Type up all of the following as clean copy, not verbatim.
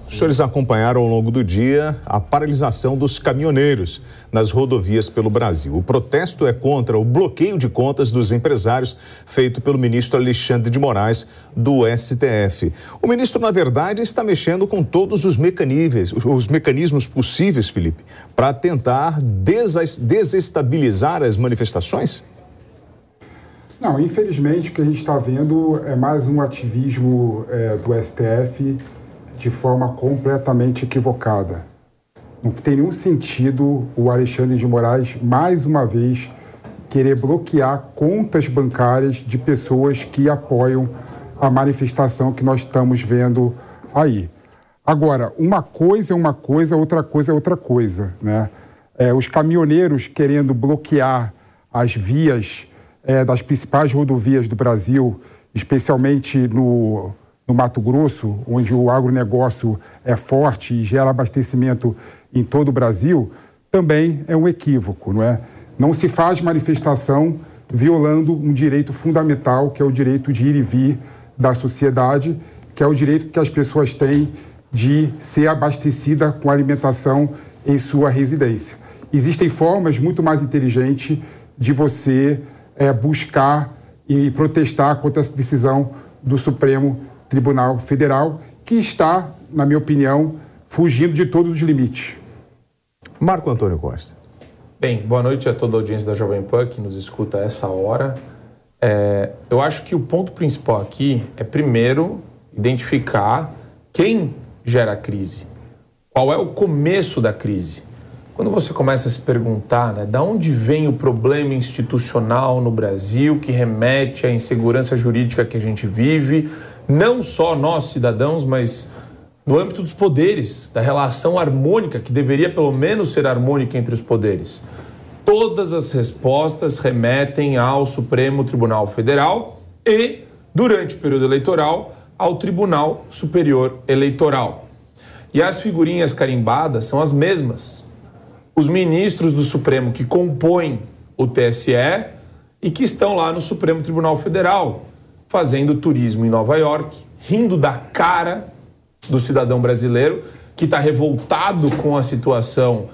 Os senhores acompanharam ao longo do dia a paralisação dos caminhoneiros nas rodovias pelo Brasil. O protesto é contra o bloqueio de contas dos empresários feito pelo ministro Alexandre de Moraes, do STF. O ministro, na verdade, está mexendo com todos os mecanismos possíveis, Felipe, para tentar desestabilizar as manifestações? Não, infelizmente o que a gente está vendo é mais um ativismo do STF de forma completamente equivocada. Não tem nenhum sentido o Alexandre de Moraes, mais uma vez, querer bloquear contas bancárias de pessoas que apoiam a manifestação que nós estamos vendo aí. Agora, uma coisa é uma coisa, outra coisa é outra coisa, né? Os caminhoneiros querendo bloquear as vias das principais rodovias do Brasil, especialmente no Mato Grosso, onde o agronegócio é forte e gera abastecimento em todo o Brasil, também é um equívoco, não é? Não se faz manifestação violando um direito fundamental, que é o direito de ir e vir da sociedade, que é o direito que as pessoas têm de ser abastecida com alimentação em sua residência. Existem formas muito mais inteligentes de você buscar e protestar contra essa decisão do Supremo Tribunal Federal, que está, na minha opinião, fugindo de todos os limites. Marco Antônio Costa. Bem, boa noite a toda a audiência da Jovem Pan que nos escuta a essa hora. Eu acho que o ponto principal aqui é, primeiro, identificar quem gera a crise. Qual é o começo da crise? Quando você começa a se perguntar, né, de onde vem o problema institucional no Brasil que remete à insegurança jurídica que a gente vive, não só nós, cidadãos, mas no âmbito dos poderes, da relação harmônica, que deveria pelo menos ser harmônica entre os poderes. Todas as respostas remetem ao Supremo Tribunal Federal e, durante o período eleitoral, ao Tribunal Superior Eleitoral. E as figurinhas carimbadas são as mesmas. Os ministros do Supremo que compõem o TSE e que estão lá no Supremo Tribunal Federal, fazendo turismo em Nova York, rindo da cara do cidadão brasileiro que está revoltado com a situação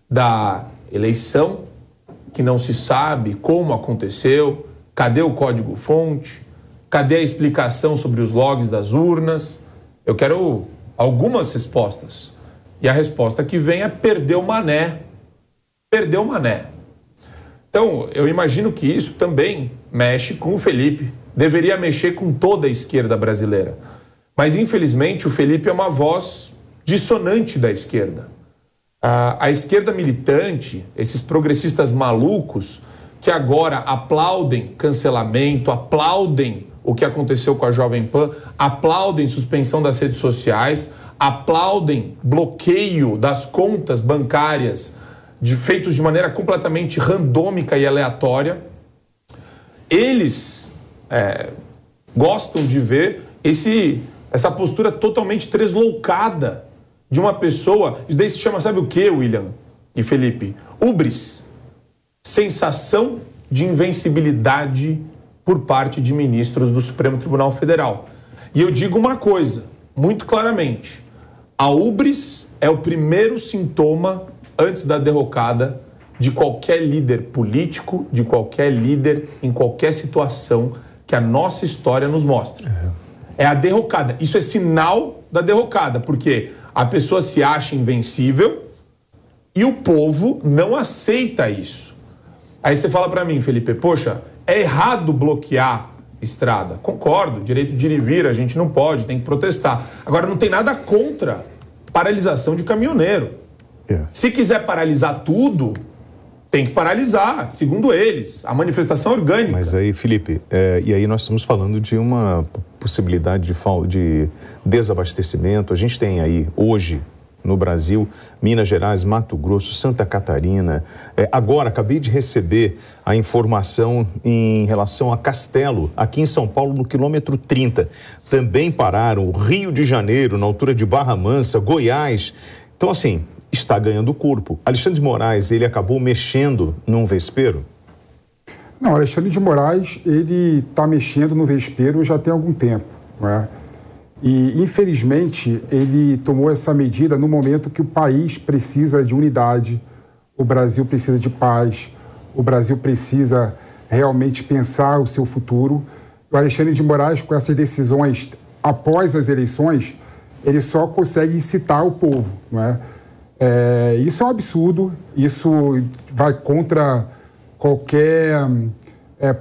da eleição, que não se sabe como aconteceu, cadê o código-fonte, cadê a explicação sobre os logs das urnas. Eu quero algumas respostas. E a resposta que vem é perdeu o mané. Perdeu o mané. Então, eu imagino que isso também mexe com o Felipe. Deveria mexer com toda a esquerda brasileira. Mas, infelizmente, o Felipe é uma voz dissonante da esquerda. A esquerda militante, esses progressistas malucos, que agora aplaudem cancelamento, aplaudem o que aconteceu com a Jovem Pan, aplaudem suspensão das redes sociais, aplaudem bloqueio das contas bancárias feitos de maneira completamente randômica e aleatória. Eles gostam de ver essa postura totalmente tresloucada de uma pessoa. Isso daí se chama, sabe o que, William e Felipe? Hubris. Sensação de invencibilidade por parte de ministros do Supremo Tribunal Federal. E eu digo uma coisa, muito claramente. A hubris é o primeiro sintoma antes da derrocada de qualquer líder político, de qualquer líder em qualquer situação que a nossa história nos mostra. É a derrocada. Isso é sinal da derrocada, porque a pessoa se acha invencível e o povo não aceita isso. Aí você fala para mim, Felipe, poxa, é errado bloquear estrada. Concordo, direito de ir e vir, a gente não pode, tem que protestar. Agora, não tem nada contra paralisação de caminhoneiro. Se quiser paralisar tudo, tem que paralisar, segundo eles, a manifestação orgânica. Mas aí, Felipe, e aí nós estamos falando de uma possibilidade de desabastecimento. A gente tem aí, hoje, no Brasil, Minas Gerais, Mato Grosso, Santa Catarina. Agora, acabei de receber a informação em relação a Castelo, aqui em São Paulo, no quilômetro 30. Também pararam o Rio de Janeiro, na altura de Barra Mansa, Goiás. Então, assim, está ganhando corpo. Alexandre de Moraes, ele acabou mexendo num vespeiro? Não, Alexandre de Moraes, ele está mexendo no vespeiro já tem algum tempo, não é? E, infelizmente, ele tomou essa medida no momento que o país precisa de unidade, o Brasil precisa de paz, o Brasil precisa realmente pensar o seu futuro. O Alexandre de Moraes, com essas decisões após as eleições, ele só consegue incitar o povo, não é? Isso é um absurdo, isso vai contra qualquer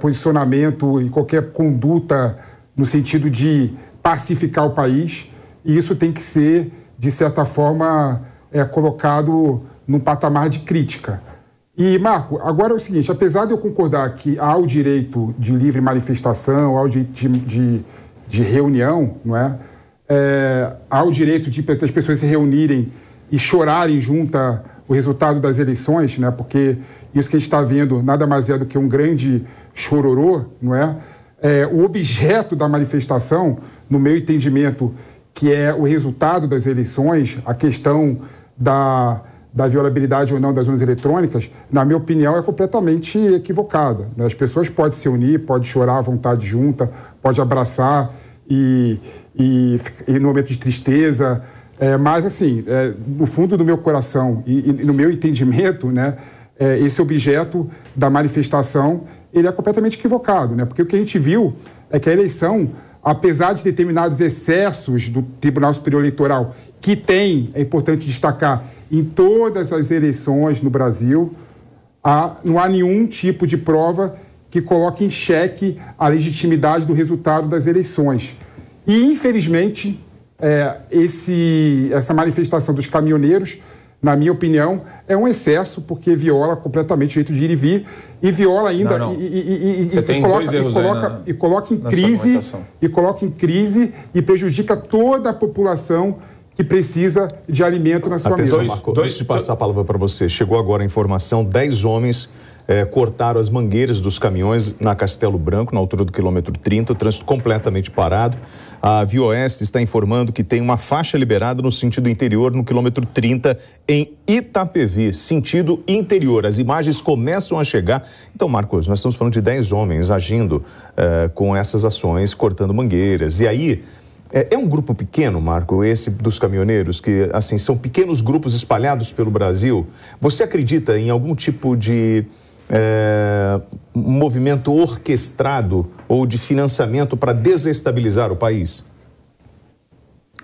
posicionamento e qualquer conduta no sentido de pacificar o país, e isso tem que ser, de certa forma, colocado num patamar de crítica. E, Marco, agora é o seguinte, apesar de eu concordar que há o direito de livre manifestação, há o direito de reunião, não é? Há o direito das pessoas se reunirem e chorarem junto ao resultado das eleições, né? Porque isso que a gente está vendo nada mais é do que um grande chororô, não é? O objeto da manifestação, no meu entendimento, que é o resultado das eleições, a questão da violabilidade ou não das urnas eletrônicas, na minha opinião, é completamente equivocada, né? As pessoas podem se unir, podem chorar à vontade junta, podem abraçar e no momento de tristeza, mas assim, no fundo do meu coração e no meu entendimento, né, esse objeto da manifestação, ele é completamente equivocado, né? Porque o que a gente viu é que a eleição, apesar de determinados excessos do Tribunal Superior Eleitoral, que tem, é importante destacar, em todas as eleições no Brasil, não há nenhum tipo de prova que coloque em xeque a legitimidade do resultado das eleições. E, infelizmente, essa manifestação dos caminhoneiros, na minha opinião, é um excesso, porque viola completamente o direito de ir e vir, e viola ainda... Não. Você tem dois erros aí coloca em crise e prejudica toda a população que precisa de alimento na sua mesa. Marco, antes de passar a palavra para você, chegou agora a informação, 10 homens cortaram as mangueiras dos caminhões na Castelo Branco, na altura do quilômetro 30, o trânsito completamente parado. A ViaOeste está informando que tem uma faixa liberada no sentido interior, no quilômetro 30, em Itapevi, sentido interior. As imagens começam a chegar. Então, Marcos, nós estamos falando de 10 homens agindo com essas ações, cortando mangueiras. E aí... É um grupo pequeno, Marco, esse dos caminhoneiros, que assim são pequenos grupos espalhados pelo Brasil. Você acredita em algum tipo de movimento orquestrado ou de financiamento para desestabilizar o país?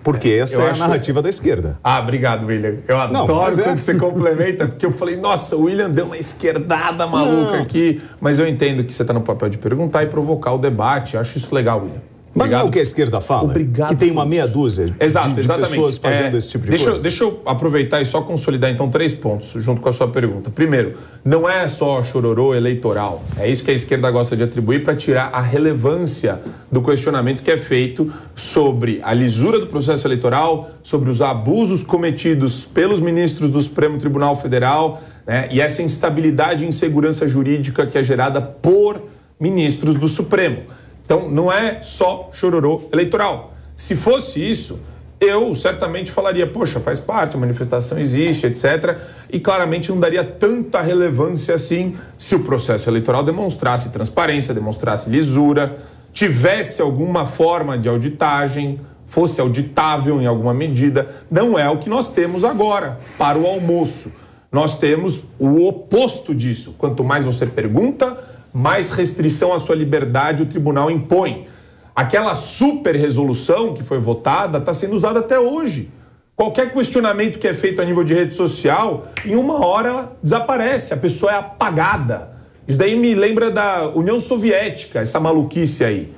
Porque essa é a narrativa da esquerda. Obrigado, William. Eu adoro quando você complementa, porque eu falei, nossa, o William deu uma esquerdada maluca aqui. Mas eu entendo que você está no papel de perguntar e provocar o debate. Eu acho isso legal, William. Mas não é o que a esquerda fala? Obrigado. Que tem uma meia dúzia de pessoas fazendo esse tipo de coisa? Deixa eu aproveitar e só consolidar, então, 3 pontos junto com a sua pergunta. Primeiro, não é só chororô eleitoral. É isso que a esquerda gosta de atribuir para tirar a relevância do questionamento que é feito sobre a lisura do processo eleitoral, sobre os abusos cometidos pelos ministros do Supremo Tribunal Federal, né, e essa instabilidade e insegurança jurídica que é gerada por ministros do Supremo. Então, não é só chororô eleitoral. Se fosse isso, eu certamente falaria, poxa, faz parte, a manifestação existe, etc. E claramente não daria tanta relevância assim se o processo eleitoral demonstrasse transparência, demonstrasse lisura, tivesse alguma forma de auditagem, fosse auditável em alguma medida. Não é o que nós temos agora, para o almoço. Nós temos o oposto disso. Quanto mais você pergunta, mais restrição à sua liberdade o tribunal impõe. Aquela super resolução que foi votada está sendo usada até hoje. Qualquer questionamento que é feito a nível de rede social, em uma hora ela desaparece, a pessoa é apagada. Isso daí me lembra da União Soviética, essa maluquice aí.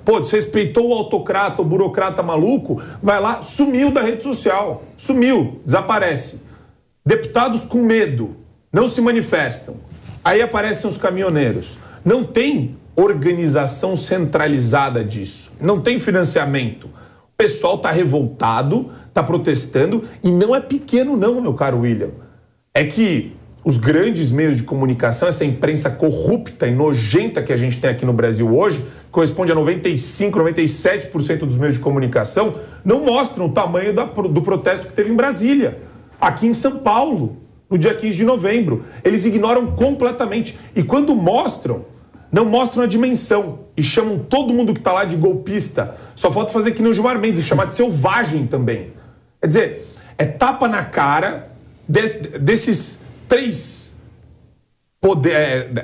Pô, desrespeitou o autocrata, o burocrata maluco, vai lá, sumiu da rede social. Sumiu, desaparece. Deputados com medo, não se manifestam. Aí aparecem os caminhoneiros. Não tem organização centralizada disso. Não tem financiamento. O pessoal está revoltado, está protestando, e não é pequeno não, meu caro William. É que os grandes meios de comunicação, essa imprensa corrupta e nojenta que a gente tem aqui no Brasil hoje, corresponde a 95%, 97% dos meios de comunicação, não mostram o tamanho do protesto que teve em Brasília, aqui em São Paulo, no dia 15 de novembro. Eles ignoram completamente. E quando mostram, não mostram a dimensão e chamam todo mundo que está lá de golpista. Só falta fazer que nem o Gilmar Mendes e chamar de selvagem também. Quer dizer, é tapa na cara desses três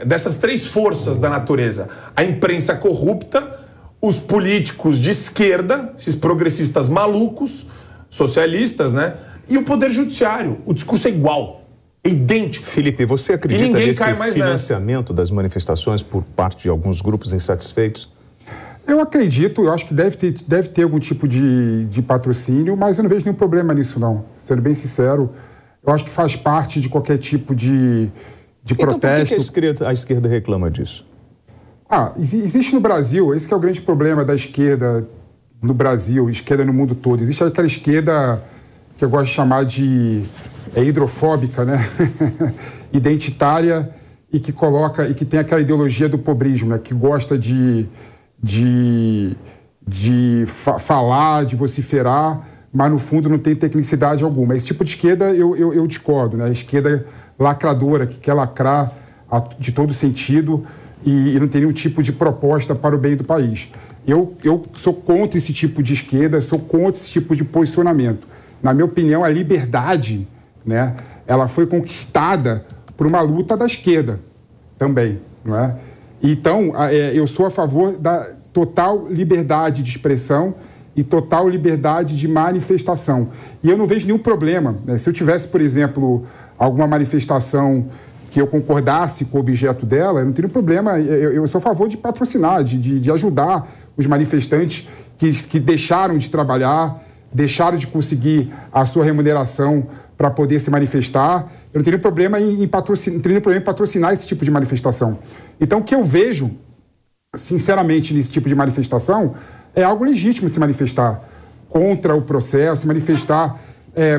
dessas três forças da natureza. A imprensa corrupta, os políticos de esquerda, esses progressistas malucos, socialistas, né? E o poder judiciário. O discurso é igual, é idêntico. Felipe, você acredita nesse financiamento das manifestações por parte de alguns grupos insatisfeitos? Eu acredito, eu acho que deve ter algum tipo de patrocínio, mas eu não vejo nenhum problema nisso, não. Sendo bem sincero, eu acho que faz parte de qualquer tipo de protesto. Então por que a esquerda reclama disso? Existe no Brasil, esse que é o grande problema da esquerda no Brasil, esquerda no mundo todo. Existe aquela esquerda que eu gosto de chamar de hidrofóbica, né? Identitária, e que tem aquela ideologia do pobrismo, né? Que gosta de falar, de vociferar, mas no fundo não tem tecnicidade alguma. Esse tipo de esquerda eu discordo, né? A esquerda lacradora, que quer lacrar de todo sentido e não tem nenhum tipo de proposta para o bem do país. Eu sou contra esse tipo de esquerda, sou contra esse tipo de posicionamento. Na minha opinião, a liberdade, né, ela foi conquistada por uma luta da esquerda também, não é? Então, eu sou a favor da total liberdade de expressão e total liberdade de manifestação. E eu não vejo nenhum problema, né? Se eu tivesse, por exemplo, alguma manifestação que eu concordasse com o objeto dela, eu não teria problema. Eu sou a favor de patrocinar, de ajudar os manifestantes que deixaram de trabalhar, deixaram de conseguir a sua remuneração para poder se manifestar. Eu não teria problema em patrocinar esse tipo de manifestação. Então, o que eu vejo, sinceramente, nesse tipo de manifestação, é algo legítimo se manifestar contra o processo, se manifestar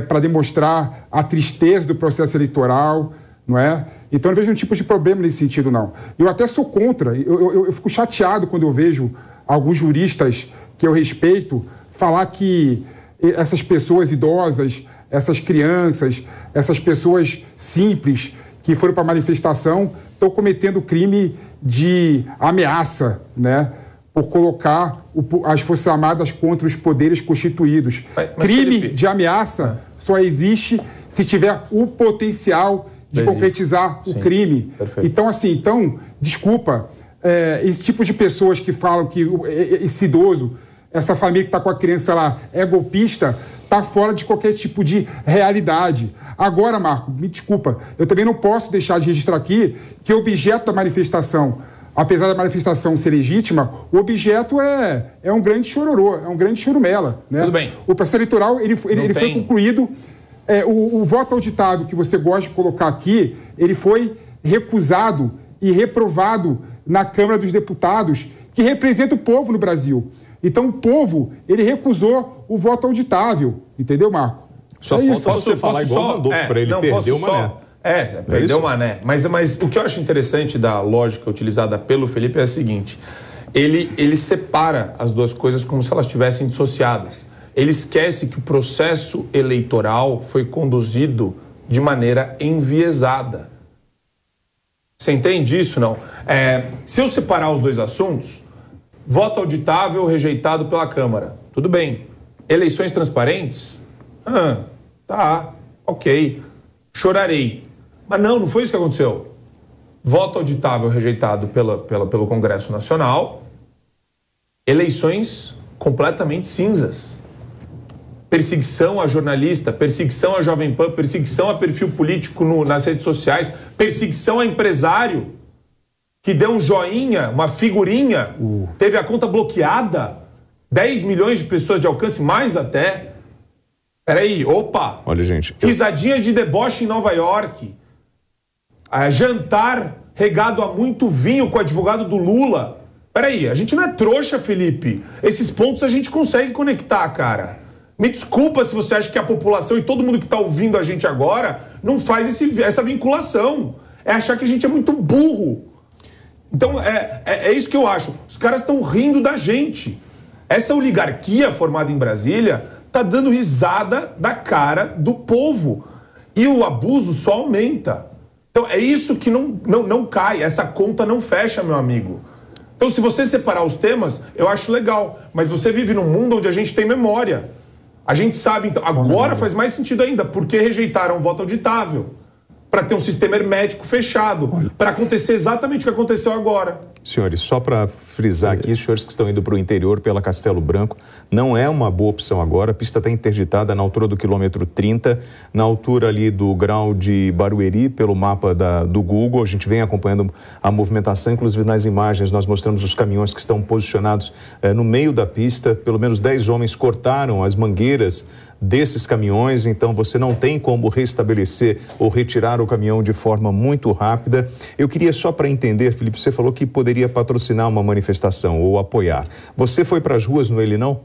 para demonstrar a tristeza do processo eleitoral, não é? Então, eu não vejo nenhum tipo de problema nesse sentido, não. Eu até sou contra, eu fico chateado quando eu vejo alguns juristas que eu respeito falar que essas pessoas idosas, essas crianças, essas pessoas simples que foram para a manifestação estão cometendo crime de ameaça, né? Por colocar as Forças Armadas contra os poderes constituídos. Mas crime Felipe, de ameaça só existe se tiver o potencial de concretizar o crime. Perfeito. Então, desculpa, esse tipo de pessoas que falam que esse idoso, essa família que está com a criança lá é golpista, está fora de qualquer tipo de realidade. Agora, Marco, me desculpa, eu também não posso deixar de registrar aqui que o objeto da manifestação, apesar da manifestação ser legítima, o objeto é um grande chororô, é um grande chorumela, né? Tudo bem. O processo eleitoral ele foi concluído. O voto auditável que você gosta de colocar aqui, ele foi recusado e reprovado na Câmara dos Deputados, que representa o povo no Brasil. Então, o povo, ele recusou o voto auditável, entendeu, Marco? Só falta você falar igual o Randolfo para ele, perdeu o Mané. Perdeu o Mané. Mas o que eu acho interessante da lógica utilizada pelo Felipe é a seguinte: ele separa as duas coisas como se elas estivessem dissociadas. Ele esquece que o processo eleitoral foi conduzido de maneira enviesada. Você entende isso, não? Se eu separar os dois assuntos, voto auditável rejeitado pela Câmara, tudo bem. Eleições transparentes? Tá, ok. Chorarei. Mas não foi isso que aconteceu. Voto auditável rejeitado pelo Congresso Nacional, eleições completamente cinzas. Perseguição a jornalista, perseguição a Jovem Pan, perseguição a perfil político nas redes sociais, perseguição a empresário que deu um joinha, uma figurinha, teve a conta bloqueada, 10 milhões de pessoas de alcance, mais até. Peraí, opa! Olha, gente. Risadinha de deboche em Nova York. Jantar regado a muito vinho com o advogado do Lula. Peraí, a gente não é trouxa, Felipe. Esses pontos a gente consegue conectar, cara. Me desculpa se você acha que a população e todo mundo que está ouvindo a gente agora não faz essa vinculação. É achar que a gente é muito burro. Então, é isso que eu acho. Os caras estão rindo da gente. Essa oligarquia formada em Brasília está dando risada da cara do povo. E o abuso só aumenta. Então é isso que não cai, essa conta não fecha, meu amigo. Então se você separar os temas, eu acho legal, mas você vive num mundo onde a gente tem memória. A gente sabe, então, agora faz mais sentido ainda, porque rejeitaram o voto auditável. Para ter um sistema hermético fechado, para acontecer exatamente o que aconteceu agora. Senhores, só para frisar aqui, os senhores que estão indo para o interior pela Castelo Branco, não é uma boa opção agora. A pista está interditada na altura do quilômetro 30, na altura ali do grau de Barueri, pelo mapa do Google. A gente vem acompanhando a movimentação, inclusive nas imagens nós mostramos os caminhões que estão posicionados no meio da pista. Pelo menos 10 homens cortaram as mangueiras desses caminhões, então você não tem como restabelecer ou retirar o caminhão de forma muito rápida. Eu queria só para entender, Felipe, você falou que poderia patrocinar uma manifestação ou apoiar. Você foi para as ruas no Ele Não?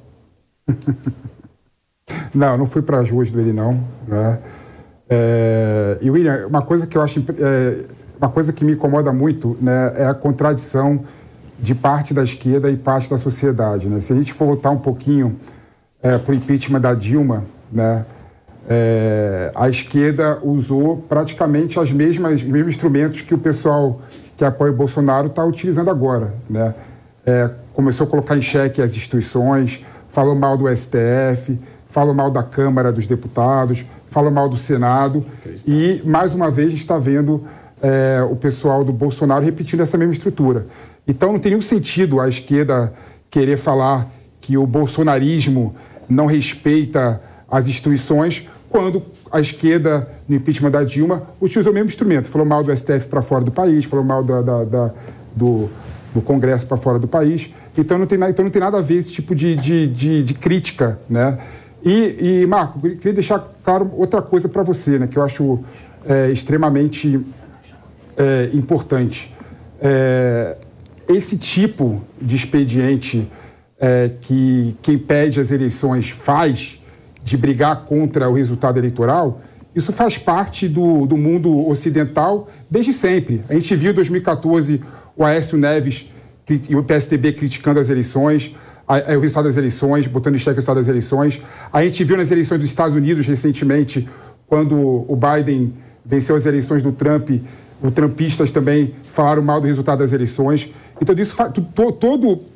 Não fui para as ruas do Ele Não, né? E William, uma coisa que eu acho, uma coisa que me incomoda muito, né, é a contradição de parte da esquerda e parte da sociedade, né? Se a gente for voltar um pouquinho para o impeachment da Dilma, né, a esquerda usou praticamente os mesmos instrumentos que o pessoal que apoia o Bolsonaro está utilizando agora, né? Começou a colocar em xeque as instituições, falou mal do STF, falou mal da Câmara dos Deputados, falou mal do Senado e, mais uma vez, a gente está vendo o pessoal do Bolsonaro repetindo essa mesma estrutura. Então, não tem nenhum sentido a esquerda querer falar que o bolsonarismo não respeita as instituições, quando a esquerda, no impeachment da Dilma, utilizou o mesmo instrumento. Falou mal do STF para fora do país, falou mal do Congresso para fora do país. Então não tem nada a ver esse tipo de crítica, né? E Marco, eu queria deixar claro outra coisa para você, né, que eu acho extremamente importante. Esse tipo de expediente que quem pede as eleições faz, de brigar contra o resultado eleitoral, isso faz parte do mundo ocidental desde sempre. A gente viu em 2014 o Aécio Neves e o PSDB criticando as eleições, o resultado das eleições, botando em xeque o resultado das eleições. A gente viu nas eleições dos Estados Unidos recentemente, quando o Biden venceu as eleições do Trump, os trumpistas também falaram mal do resultado das eleições. Então, isso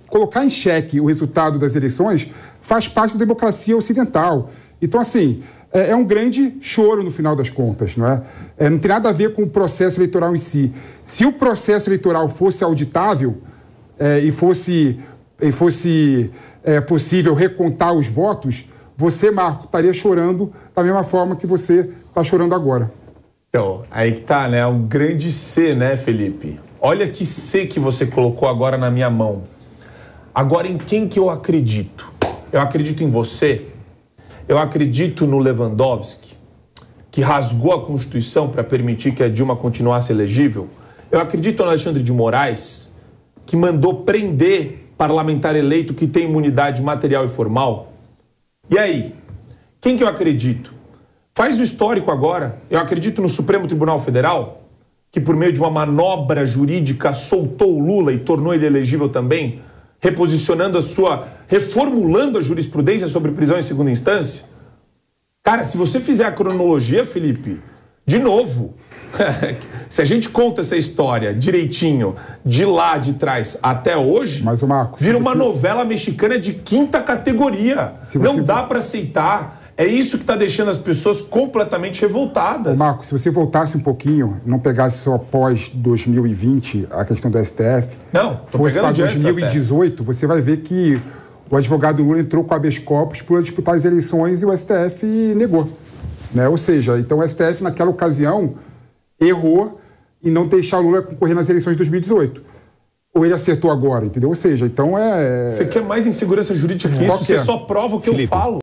colocar em xeque o resultado das eleições faz parte da democracia ocidental. Então, assim, é um grande choro no final das contas, não é? Não tem nada a ver com o processo eleitoral em si. Se o processo eleitoral fosse auditável e fosse possível recontar os votos, você, Marco, estaria chorando da mesma forma que você está chorando agora. Então, aí que tá, né? Um grande C, né, Felipe? Olha que C que você colocou agora na minha mão. Agora, em quem que eu acredito? Eu acredito em você? Eu acredito no Lewandowski, que rasgou a Constituição para permitir que a Dilma continuasse elegível? Eu acredito no Alexandre de Moraes, que mandou prender parlamentar eleito que tem imunidade material e formal? E aí? Quem que eu acredito? Faz o histórico agora. Eu acredito no Supremo Tribunal Federal, que por meio de uma manobra jurídica soltou o Lula e tornou ele elegível também, reposicionando reformulando a jurisprudência sobre prisão em segunda instância. Cara, se você fizer a cronologia, Felipe, de novo, se a gente conta essa história direitinho, de lá de trás até hoje, mas, Marco, vira uma novela mexicana de quinta categoria. Não dá para aceitar. É isso que está deixando as pessoas completamente revoltadas. Marco, se você voltasse um pouquinho, não pegasse só após 2020 a questão do STF, fosse para 2018, você vai ver que o advogado Lula entrou com habeas corpus para disputar as eleições e o STF negou, né? Ou seja, então o STF naquela ocasião errou em não deixar Lula concorrer nas eleições de 2018. Ou ele acertou agora, entendeu? Ou seja, então Você quer mais insegurança jurídica que isso? Você só prova o que eu falo.